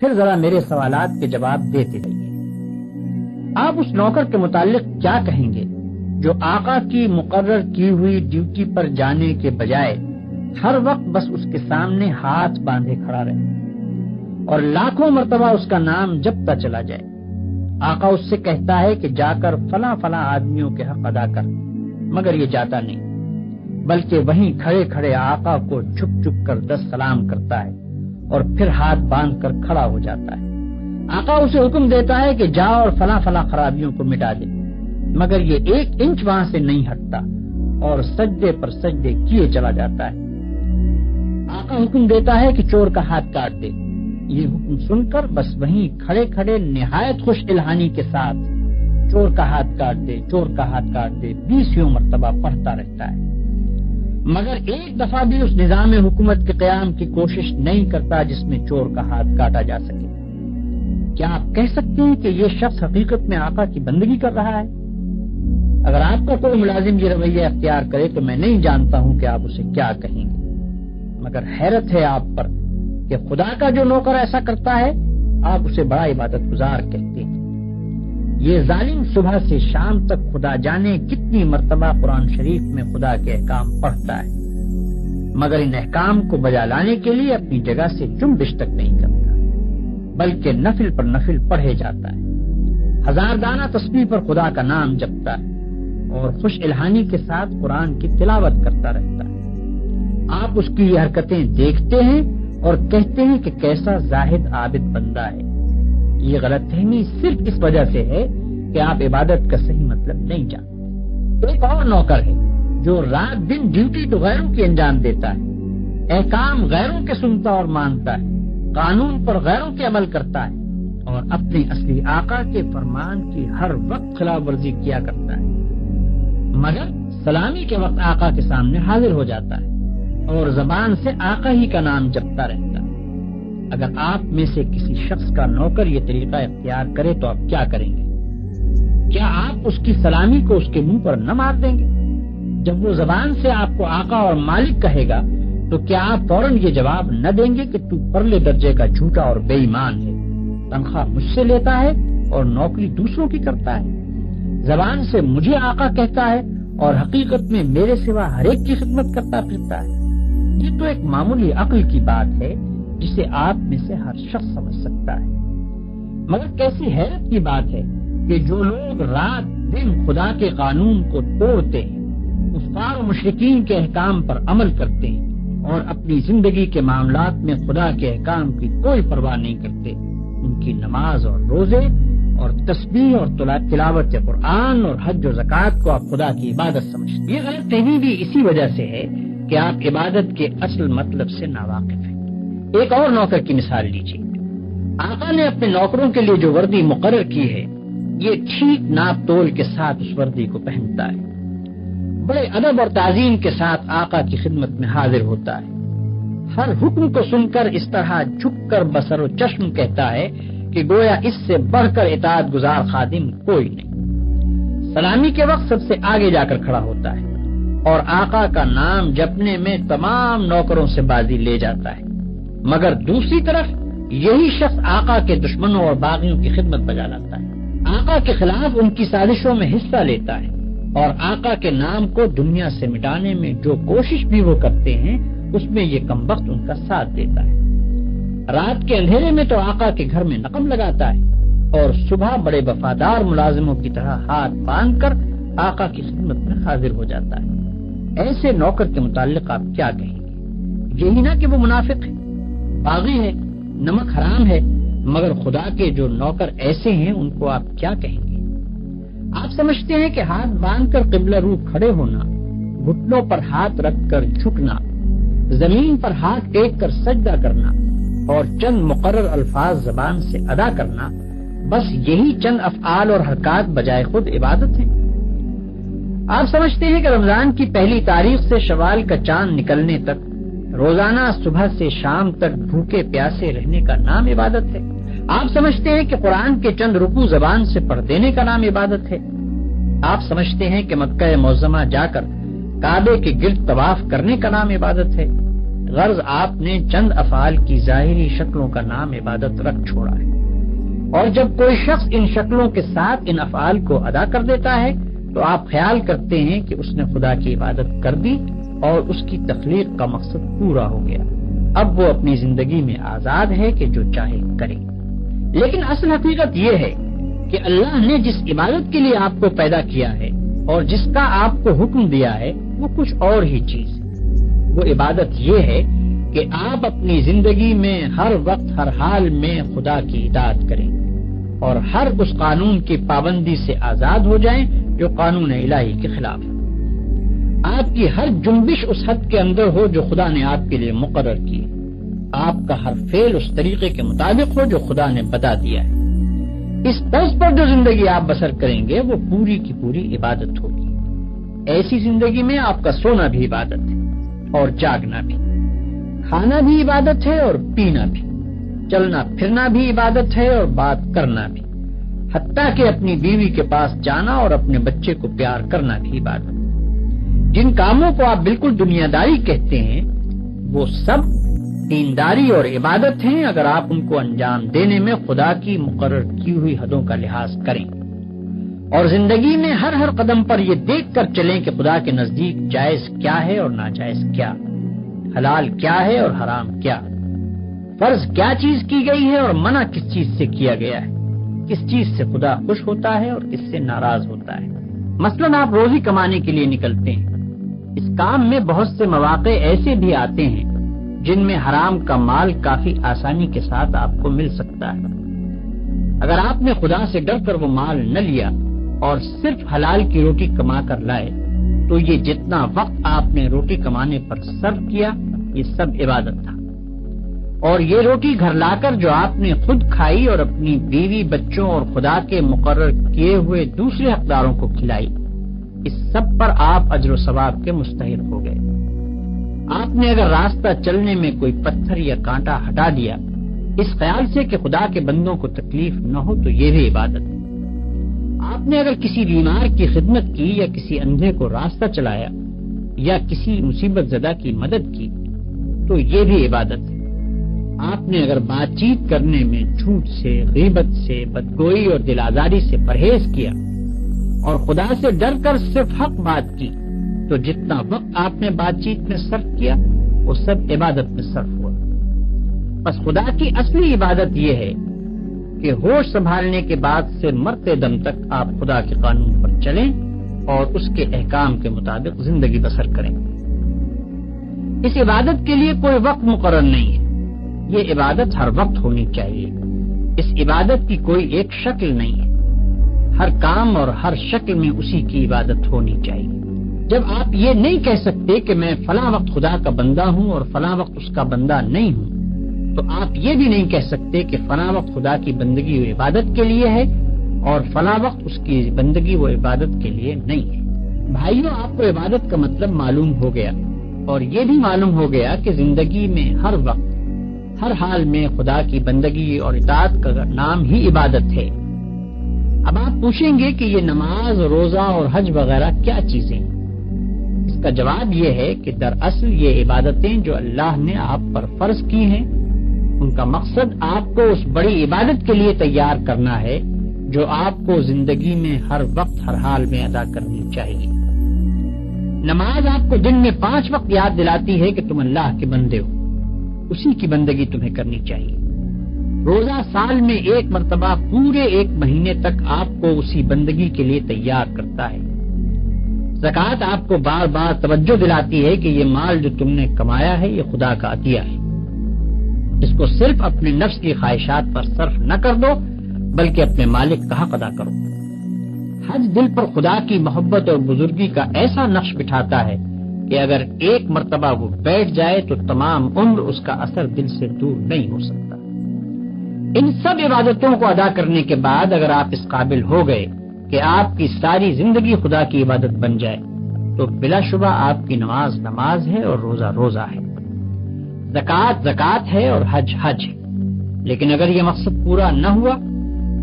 پھر ذرا میرے سوالات کے جواب دیتے رہیے۔ آپ اس نوکر کے متعلق کیا کہیں گے جو آقا کی مقرر کی ہوئی ڈیوٹی پر جانے کے بجائے ہر وقت بس اس کے سامنے ہاتھ باندھے کھڑا رہے اور لاکھوں مرتبہ اس کا نام جپتا چلا جائے؟ آقا اس سے کہتا ہے کہ جا کر فلاں فلاں آدمیوں کے حق ادا کر، مگر یہ جاتا نہیں، بلکہ وہیں کھڑے کھڑے آقا کو جھک جھک کر 10 سلام کرتا ہے اور پھر ہاتھ باندھ کر کھڑا ہو جاتا ہے۔ آقا اسے حکم دیتا ہے کہ جا اور فلاں فلاں خرابیوں کو مٹا دے، مگر یہ 1 انچ وہاں سے نہیں ہٹتا اور سجدے پر سجدے کیے چلا جاتا ہے۔ آقا حکم دیتا ہے کہ چور کا ہاتھ کاٹ دے، یہ حکم سن کر بس وہیں کھڑے کھڑے نہایت خوش الہانی کے ساتھ چور کا ہاتھ کاٹ دے، چور کا ہاتھ کاٹ دے 20 مرتبہ پڑھتا رہتا ہے، مگر ایک دفعہ بھی اس نظام حکومت کے قیام کی کوشش نہیں کرتا جس میں چور کا ہاتھ کاٹا جا سکے۔ کیا آپ کہہ سکتے ہیں کہ یہ شخص حقیقت میں آقا کی بندگی کر رہا ہے؟ اگر آپ کا کوئی ملازم یہ رویہ اختیار کرے تو میں نہیں جانتا ہوں کہ آپ اسے کیا کہیں گے، مگر حیرت ہے آپ پر کہ خدا کا جو نوکر ایسا کرتا ہے آپ اسے بڑا عبادت گزار کہتے ہیں۔ یہ ظالم صبح سے شام تک خدا جانے کتنی مرتبہ قرآن شریف میں خدا کے احکام پڑھتا ہے، مگر ان احکام کو بجا لانے کے لیے اپنی جگہ سے جنبش تک نہیں کرتا، بلکہ نفل پر نفل پڑھے جاتا ہے، 1000 دانہ تسبیح پر خدا کا نام جپتا ہے اور خوش الہانی کے ساتھ قرآن کی تلاوت کرتا رہتا ہے۔ آپ اس کی یہ حرکتیں دیکھتے ہیں اور کہتے ہیں کہ کیسا زاہد عابد بندہ ہے۔ یہ غلط فہمی صرف اس وجہ سے ہے کہ آپ عبادت کا صحیح مطلب نہیں جانتے۔ ایک اور نوکر ہے جو رات دن ڈیوٹی تو غیروں کی انجام دیتا ہے، احکام غیروں کے سنتا اور مانتا ہے، قانون پر غیروں کے عمل کرتا ہے اور اپنے اصلی آقا کے فرمان کی ہر وقت خلاف ورزی کیا کرتا ہے، مگر سلامی کے وقت آقا کے سامنے حاضر ہو جاتا ہے اور زبان سے آقا ہی کا نام جپتا رہتا ہے۔ اگر آپ میں سے کسی شخص کا نوکر یہ طریقہ اختیار کرے تو آپ کیا کریں گے؟ کیا آپ اس کی سلامی کو اس کے منہ پر نہ مار دیں گے؟ جب وہ زبان سے آپ کو آقا اور مالک کہے گا تو کیا آپ فوراً یہ جواب نہ دیں گے کہ تو پرلے درجے کا جھوٹا اور بے ایمان ہے، تنخواہ مجھ سے لیتا ہے اور نوکری دوسروں کی کرتا ہے، زبان سے مجھے آقا کہتا ہے اور حقیقت میں میرے سوا ہر ایک کی خدمت کرتا پھرتا ہے؟ یہ تو ایک معمولی عقل کی بات ہے جسے آپ میں سے ہر شخص سمجھ سکتا ہے، مگر کیسی حیرت کی بات ہے کہ جو لوگ رات دن خدا کے قانون کو توڑتے ہیں، کفار و مشرکین کے احکام پر عمل کرتے ہیں اور اپنی زندگی کے معاملات میں خدا کے احکام کی کوئی پرواہ نہیں کرتے، ان کی نماز اور روزے اور تسبیح اور تلاوت قرآن اور حج و زکوٰۃ کو آپ خدا کی عبادت سمجھتے ہیں۔ یہ غلط فہمی بھی اسی وجہ سے ہے کہ آپ عبادت کے اصل مطلب سے ناواقف ہیں۔ ایک اور نوکر کی مثال لیجیے۔ آقا نے اپنے نوکروں کے لیے جو وردی مقرر کی ہے، یہ ٹھیک ناپ تول کے ساتھ اس وردی کو پہنتا ہے، بڑے ادب اور تعظیم کے ساتھ آقا کی خدمت میں حاضر ہوتا ہے، ہر حکم کو سن کر اس طرح جھک کر بصر و چشم کہتا ہے کہ گویا اس سے بڑھ کر اطاعت گزار خادم کوئی نہیں۔ سلامی کے وقت سب سے آگے جا کر کھڑا ہوتا ہے اور آقا کا نام جپنے میں تمام نوکروں سے بازی لے جاتا ہے، مگر دوسری طرف یہی شخص آقا کے دشمنوں اور باغیوں کی خدمت بجا لاتا ہے، آقا کے خلاف ان کی سازشوں میں حصہ لیتا ہے اور آقا کے نام کو دنیا سے مٹانے میں جو کوشش بھی وہ کرتے ہیں اس میں یہ کمبخت ان کا ساتھ دیتا ہے۔ رات کے اندھیرے میں تو آقا کے گھر میں نقم لگاتا ہے اور صبح بڑے وفادار ملازموں کی طرح ہاتھ باندھ کر آقا کی خدمت میں حاضر ہو جاتا ہے۔ ایسے نوکر کے متعلق آپ کیا کہیں گے؟ یہی نہ کہ وہ منافق ہے، باغی ہے، نمک حرام ہے، مگر خدا کے جو نوکر ایسے ہیں ان کو آپ کیا کہیں گے؟ آپ سمجھتے ہیں کہ ہاتھ باندھ کر قبلہ رو کھڑے ہونا، گھٹنوں پر ہاتھ رکھ کر جھکنا، زمین پر ہاتھ ٹیک کر سجدہ کرنا اور چند مقرر الفاظ زبان سے ادا کرنا، بس یہی چند افعال اور حرکات بجائے خود عبادت ہے؟ آپ سمجھتے ہیں کہ رمضان کی پہلی تاریخ سے شوال کا چاند نکلنے تک روزانہ صبح سے شام تک بھوکے پیاسے رہنے کا نام عبادت ہے؟ آپ سمجھتے ہیں کہ قرآن کے چند رکوع زبان سے پڑھ دینے کا نام عبادت ہے؟ آپ سمجھتے ہیں کہ مکہ معظمہ جا کر کعبے کے گرد طواف کرنے کا نام عبادت ہے؟ غرض آپ نے چند افعال کی ظاہری شکلوں کا نام عبادت رکھ چھوڑا ہے، اور جب کوئی شخص ان شکلوں کے ساتھ ان افعال کو ادا کر دیتا ہے تو آپ خیال کرتے ہیں کہ اس نے خدا کی عبادت کر دی اور اس کی تخلیق کا مقصد پورا ہو گیا، اب وہ اپنی زندگی میں آزاد ہے کہ جو چاہے کرے۔ لیکن اصل حقیقت یہ ہے کہ اللہ نے جس عبادت کے لیے آپ کو پیدا کیا ہے اور جس کا آپ کو حکم دیا ہے وہ کچھ اور ہی چیز ہے۔ وہ عبادت یہ ہے کہ آپ اپنی زندگی میں ہر وقت ہر حال میں خدا کی اطاعت کریں اور ہر اس قانون کی پابندی سے آزاد ہو جائیں جو قانون الہی کے خلاف ہے۔ آپ کی ہر جنبش اس حد کے اندر ہو جو خدا نے آپ کے لیے مقرر کی ہے، آپ کا ہر فعل اس طریقے کے مطابق ہو جو خدا نے بتا دیا ہے۔ اس طرز پر جو زندگی آپ بسر کریں گے وہ پوری کی پوری عبادت ہوگی۔ ایسی زندگی میں آپ کا سونا بھی عبادت ہے اور جاگنا بھی، کھانا بھی عبادت ہے اور پینا بھی، چلنا پھرنا بھی عبادت ہے اور بات کرنا بھی، حتیٰ کہ اپنی بیوی کے پاس جانا اور اپنے بچے کو پیار کرنا بھی عبادت ہے۔ جن کاموں کو آپ بالکل دنیا داری کہتے ہیں وہ سب دینداری اور عبادت ہیں اگر آپ ان کو انجام دینے میں خدا کی مقرر کی ہوئی حدوں کا لحاظ کریں اور زندگی میں ہر قدم پر یہ دیکھ کر چلیں کہ خدا کے نزدیک جائز کیا ہے اور ناجائز کیا، حلال کیا ہے اور حرام کیا، فرض کیا چیز کی گئی ہے اور منع کس چیز سے کیا گیا ہے، کس چیز سے خدا خوش ہوتا ہے اور کس سے ناراض ہوتا ہے۔ مثلاً آپ روزی کمانے کے لیے نکلتے ہیں، اس کام میں بہت سے مواقع ایسے بھی آتے ہیں جن میں حرام کا مال کافی آسانی کے ساتھ آپ کو مل سکتا ہے۔ اگر آپ نے خدا سے ڈر کر وہ مال نہ لیا اور صرف حلال کی روٹی کما کر لائے تو یہ جتنا وقت آپ نے روٹی کمانے پر صرف کیا یہ سب عبادت تھا، اور یہ روٹی گھر لا کر جو آپ نے خود کھائی اور اپنی بیوی، بچوں اور خدا کے مقرر کیے ہوئے دوسرے حقداروں کو کھلائی، اس سب پر آپ اجر و ثواب کے مستحق ہو گئے۔ آپ نے اگر راستہ چلنے میں کوئی پتھر یا کانٹا ہٹا دیا اس خیال سے کہ خدا کے بندوں کو تکلیف نہ ہو تو یہ بھی عبادت ہے۔ آپ نے اگر کسی بیمار کی خدمت کی یا کسی اندھے کو راستہ چلایا یا کسی مصیبت زدہ کی مدد کی تو یہ بھی عبادت ہے۔ آپ نے اگر بات چیت کرنے میں جھوٹ سے، غیبت سے، بدگوئی اور دل آزاری سے پرہیز کیا اور خدا سے ڈر کر صرف حق بات کی تو جتنا وقت آپ نے بات چیت میں صرف کیا وہ سب عبادت میں صرف ہوا۔ بس خدا کی اصلی عبادت یہ ہے کہ ہوش سنبھالنے کے بعد سے مرتے دم تک آپ خدا کے قانون پر چلیں اور اس کے احکام کے مطابق زندگی بسر کریں۔ اس عبادت کے لیے کوئی وقت مقرر نہیں ہے، یہ عبادت ہر وقت ہونی چاہیے۔ اس عبادت کی کوئی ایک شکل نہیں ہے، ہر کام اور ہر شکل میں اسی کی عبادت ہونی چاہیے۔ جب آپ یہ نہیں کہہ سکتے کہ میں فلاں وقت خدا کا بندہ ہوں اور فلاں وقت اس کا بندہ نہیں ہوں تو آپ یہ بھی نہیں کہہ سکتے کہ فلاں وقت خدا کی بندگی و عبادت کے لیے ہے اور فلاں وقت اس کی بندگی و عبادت کے لیے نہیں ہے۔ بھائیوں، آپ کو عبادت کا مطلب معلوم ہو گیا اور یہ بھی معلوم ہو گیا کہ زندگی میں ہر وقت ہر حال میں خدا کی بندگی اور اطاعت کا نام ہی عبادت ہے۔ اب آپ پوچھیں گے کہ یہ نماز، روزہ اور حج وغیرہ کیا چیزیں ہیں؟ اس کا جواب یہ ہے کہ دراصل یہ عبادتیں جو اللہ نے آپ پر فرض کی ہیں ان کا مقصد آپ کو اس بڑی عبادت کے لیے تیار کرنا ہے جو آپ کو زندگی میں ہر وقت ہر حال میں ادا کرنی چاہیے۔ نماز آپ کو دن میں 5 وقت یاد دلاتی ہے کہ تم اللہ کے بندے ہو، اسی کی بندگی تمہیں کرنی چاہیے۔ روزہ سال میں 1 مرتبہ پورے 1 مہینے تک آپ کو اسی بندگی کے لیے تیار کرتا ہے۔ زکوٰۃ آپ کو بار بار توجہ دلاتی ہے کہ یہ مال جو تم نے کمایا ہے یہ خدا کا عطیہ ہے، اس کو صرف اپنے نفس کی خواہشات پر صرف نہ کر دو بلکہ اپنے مالک کا حق ادا کرو۔ حج دل پر خدا کی محبت اور بزرگی کا ایسا نقش بٹھاتا ہے کہ اگر 1 مرتبہ وہ بیٹھ جائے تو تمام عمر اس کا اثر دل سے دور نہیں ہو سکتا۔ ان سب عبادتوں کو ادا کرنے کے بعد اگر آپ اس قابل ہو گئے کہ آپ کی ساری زندگی خدا کی عبادت بن جائے تو بلا شبہ آپ کی نماز نماز ہے اور روزہ روزہ ہے، زکوٰۃ زکوٰۃ ہے اور حج حج ہے۔ لیکن اگر یہ مقصد پورا نہ ہوا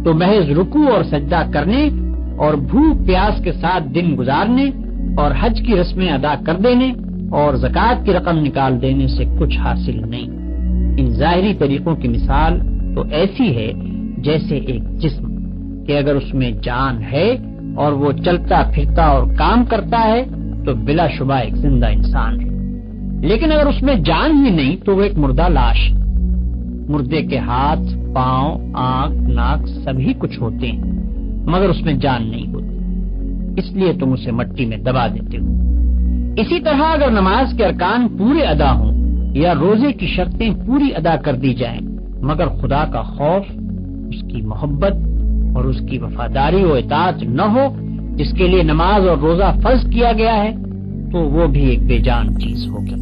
تو محض رکوع اور سجدہ کرنے اور بھوک پیاس کے ساتھ دن گزارنے اور حج کی رسمیں ادا کر دینے اور زکوٰۃ کی رقم نکال دینے سے کچھ حاصل نہیں۔ ان ظاہری طریقوں کی مثال تو ایسی ہے جیسے ایک جسم کہ اگر اس میں جان ہے اور وہ چلتا پھرتا اور کام کرتا ہے تو بلا شبہ ایک زندہ انسان ہے، لیکن اگر اس میں جان ہی نہیں تو وہ ایک مردہ لاش ہے۔ مردے کے ہاتھ، پاؤں، آنکھ، ناک سبھی کچھ ہوتے ہیں مگر اس میں جان نہیں ہوتی، اس لیے تم اسے مٹی میں دبا دیتے ہو۔ اسی طرح اگر نماز کے ارکان پورے ادا ہوں یا روزے کی شرطیں پوری ادا کر دی جائیں مگر خدا کا خوف، اس کی محبت اور اس کی وفاداری و اطاعت نہ ہو جس کے لیے نماز اور روزہ فرض کیا گیا ہے، تو وہ بھی ایک بے جان چیز ہوگی۔